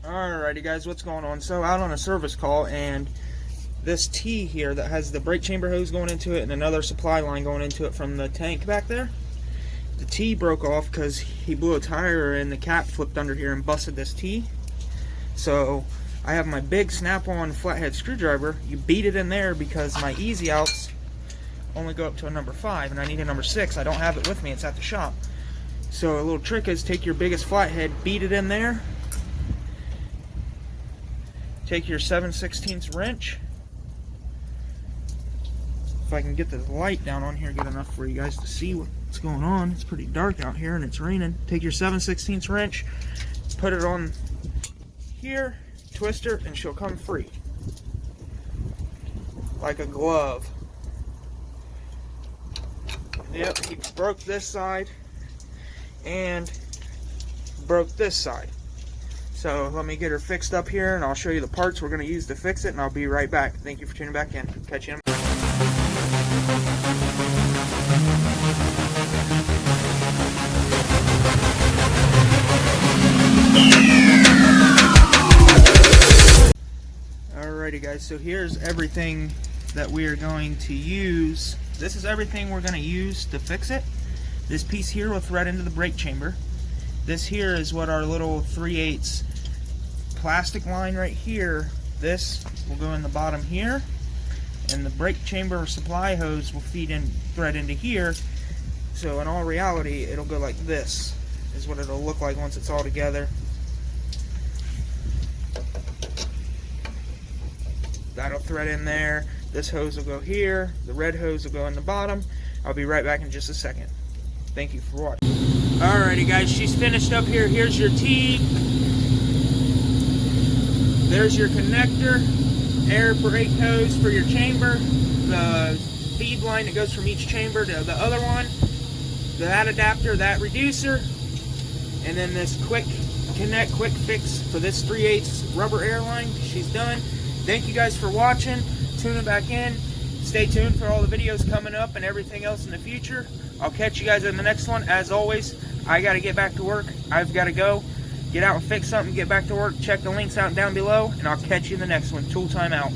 Alrighty guys, what's going on? So out on a service call, and this T here that has the brake chamber hose going into it and another supply line going into it from the tank back there, the T broke off because he blew a tire and the cap flipped under here and busted this T. So I have my big snap-on flathead screwdriver. You beat it in there because my easy outs only go up to a number 5 and I need a number 6. I don't have it with me, it's at the shop. So a little trick is take your biggest flathead, beat it in there. Take your 7/16 wrench. If I can get the light down on here good enough for you guys to see what's going on. It's pretty dark out here and it's raining. Take your 7/16 wrench, put it on here, twist her, and she'll come free. Like a glove. Yep, he broke this side and broke this side. So let me get her fixed up here and I'll show you the parts we're going to use to fix it, and I'll be right back. Thank you for tuning back in. Catch you in a minute. Alrighty guys, so here's everything that we are going to use. This is everything we're going to use to fix it. This piece here will thread into the brake chamber. This here is what our little 3/8 plastic line right here, this will go in the bottom here, and the brake chamber supply hose will thread into here. So in all reality, it'll go like this, is what it'll look like once it's all together. That'll thread in there. This hose will go here. The red hose will go in the bottom. I'll be right back in just a second. Thank you for watching. Alrighty guys, she's finished up here. Here's your T. There's your connector, air brake hose for your chamber, the feed line that goes from each chamber to the other one, that adapter, that reducer, and then this quick connect, quick fix for this 3/8 rubber air line. She's done. Thank you guys for watching. Tuning back in. Stay tuned for all the videos coming up and everything else in the future. I'll catch you guys in the next one. As always, I got to get back to work. I've got to go. Get out and fix something, get back to work. Check the links out down below, and I'll catch you in the next one. Tool time out.